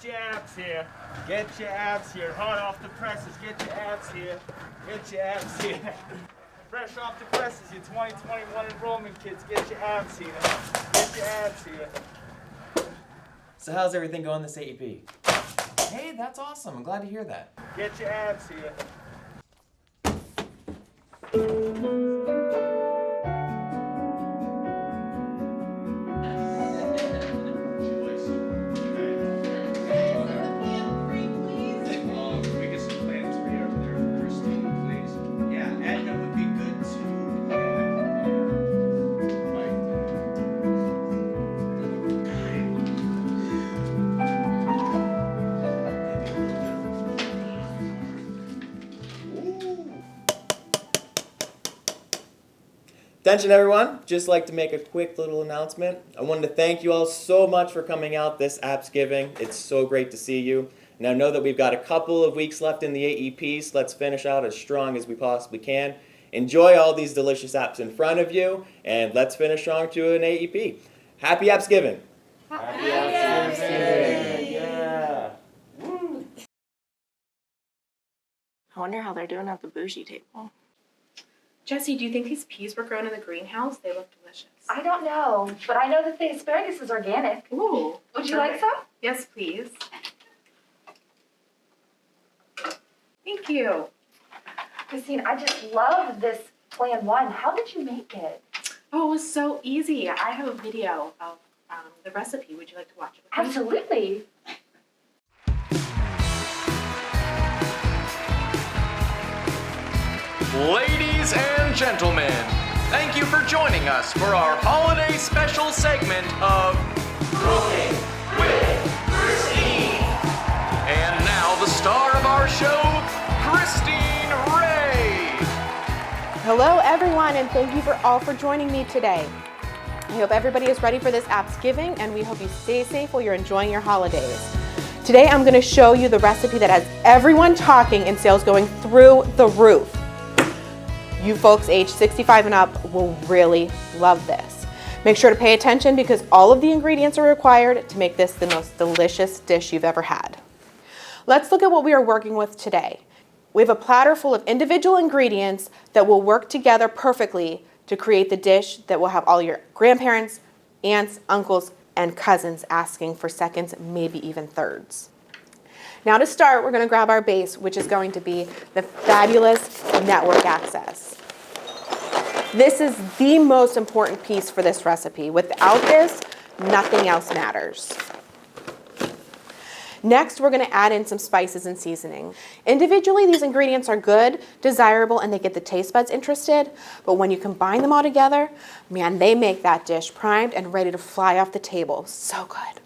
your abs here. Get your abs here. Hot off the presses. Get your abs here. Get your abs here. Fresh off the presses, you 2021 enrollment kids. Get your abs here. Get your abs here. So how's everything going this AEP? Hey, that's awesome. I'm glad to hear that. Get your abs here. Attention everyone, just like to make a quick little announcement. I wanted to thank you all so much for coming out this Appsgiving. It's so great to see you. Now know that we've got a couple of weeks left in the AEP, so let's finish out as strong as we possibly can. Enjoy all these delicious apps in front of you, and let's finish strong to an AEP. Happy Appsgiving! Happy Appsgiving! Yeah! I wonder how they're doing at the bougie table. Jesse, do you think these peas were grown in the greenhouse? They look delicious. I don't know, but I know that the asparagus is organic. Ooh. Would you like some? Yes, please. Thank you. Christine, I just love this plan one. How did you make it? Oh, it was so easy. I have a video of the recipe. Would you like to watch it? Absolutely. Ladies and gentlemen, thank you for joining us for our holiday special segment of Cooking with Christine. And now the star of our show, Christine Ray. Hello everyone, and thank you all for joining me today. I hope everybody is ready for this Appsgiving, and we hope you stay safe while you're enjoying your holidays. Today I'm going to show you the recipe that has everyone talking and sales going through the roof. You folks age 65 and up will really love this. Make sure to pay attention because all of the ingredients are required to make this the most delicious dish you've ever had. Let's look at what we are working with today. We have a platter full of individual ingredients that will work together perfectly to create the dish that will have all your grandparents, aunts, uncles, and cousins asking for seconds, maybe even thirds. Now to start, we're going to grab our base, which is going to be the fabulous network access. This is the most important piece for this recipe. Without this, nothing else matters. Next, we're going to add in some spices and seasoning. Individually, these ingredients are good, desirable, and they get the taste buds interested, but when you combine them all together, man, they make that dish primed and ready to fly off the table. So good.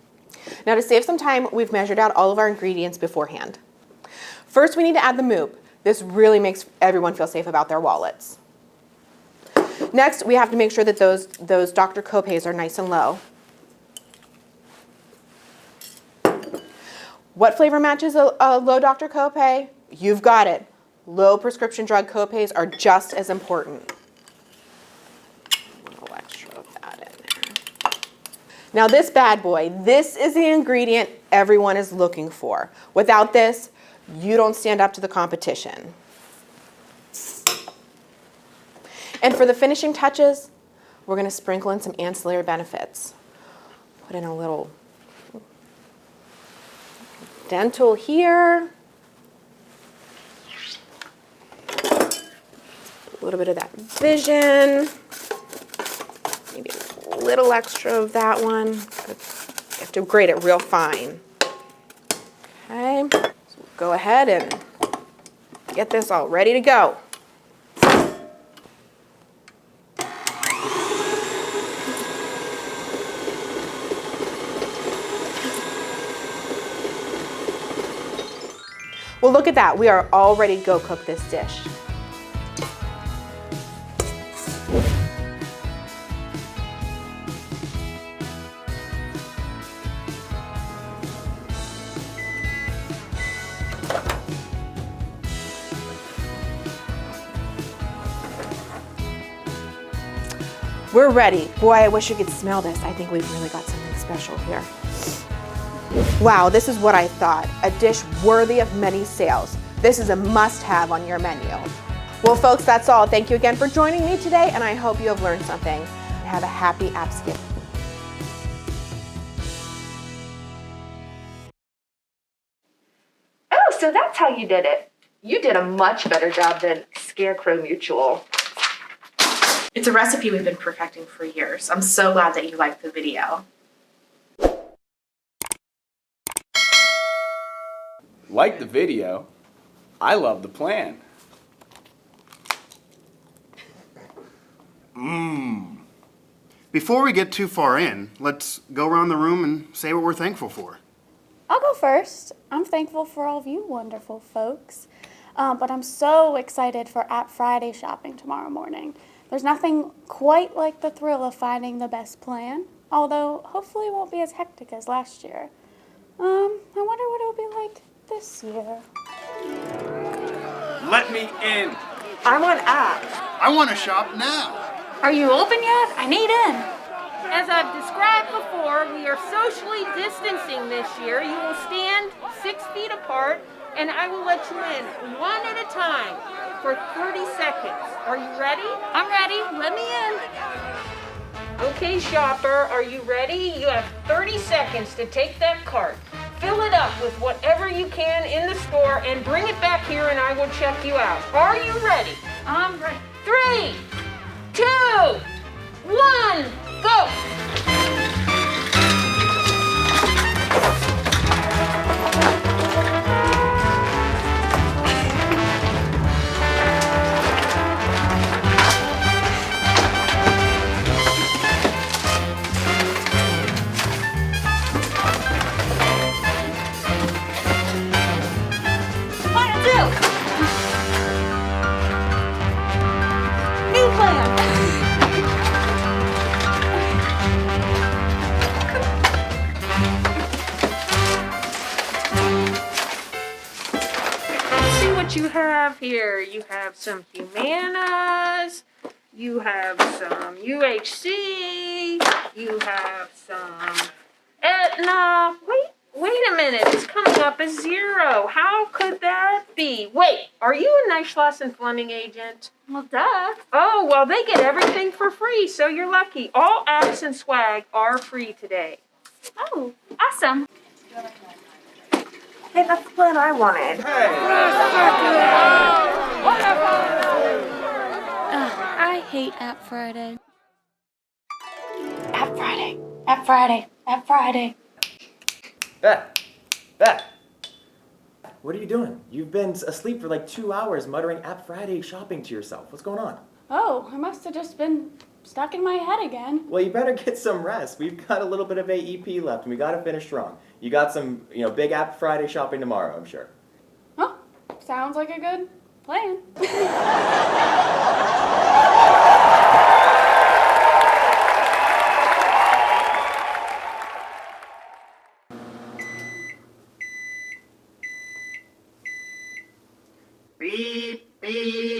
Now to save some time, we've measured out all of our ingredients beforehand. First, we need to add the moob. This really makes everyone feel safe about their wallets. Next, we have to make sure that those Dr. Copays are nice and low. What flavor matches a low Dr. Copay? You've got it. Low prescription drug copays are just as important. A little extra of that in there. Now this bad boy, this is the ingredient everyone is looking for. Without this, you don't stand up to the competition. And for the finishing touches, we're going to sprinkle in some ancillary benefits. Put in a little dental here. A little bit of that vision. Maybe a little extra of that one. You have to grate it real fine. Okay, so we'll go ahead and get this all ready to go. Well, look at that. We are all ready to go cook this dish. We're ready. Boy, I wish you could smell this. I think we've really got something special here. Wow, this is what I thought. A dish worthy of many sales. This is a must-have on your menu. Well, folks, that's all. Thank you again for joining me today, and I hope you have learned something. Have a happy Appsgiving. Oh, so that's how you did it. You did a much better job than Scarecrow Mutual. It's a recipe we've been perfecting for years. I'm so glad that you liked the video. Like the video? I love the plan. Before we get too far in, let's go around the room and say what we're thankful for. I'll go first. I'm thankful for all of you wonderful folks, but I'm so excited for App Friday shopping tomorrow morning. There's nothing quite like the thrill of finding the best plan, although hopefully it won't be as hectic as last year. I wonder what it'll be like this year. Let me in. I'm on app. I want to shop now. Are you open yet? I need in. As I've described before, we are socially distancing this year. You will stand 6 feet apart, and I will let you in one at a time for 30 seconds. Are you ready? I'm ready. Let me in. Okay, shopper, are you ready? You have 30 seconds to take that cart. Fill it up with whatever you can in the store and bring it back here and I will check you out. Are you ready? I'm ready. 3, 2, 1, go! New plan. See what you have here. You have some Humanas, you have some UHC, you have some Aetna. Wait a minute, it's coming up as 0. How could that be? Wait, are you a Neischloss and Fleming agent? Well, duh. Oh, well, they get everything for free, so you're lucky. All apps and swag are free today. Oh, awesome. Hey, that's the plan I wanted. I hate App Friday. App Friday, App Friday, App Friday. Beth, what are you doing? You've been asleep for like 2 hours muttering App Friday shopping to yourself. What's going on? Oh, I must have just been stuck in my head again. Well, you better get some rest. We've got a little bit of AEP left and we gotta finish strong. You got some, big App Friday shopping tomorrow, I'm sure. Oh, sounds like a good plan. Beep, beep.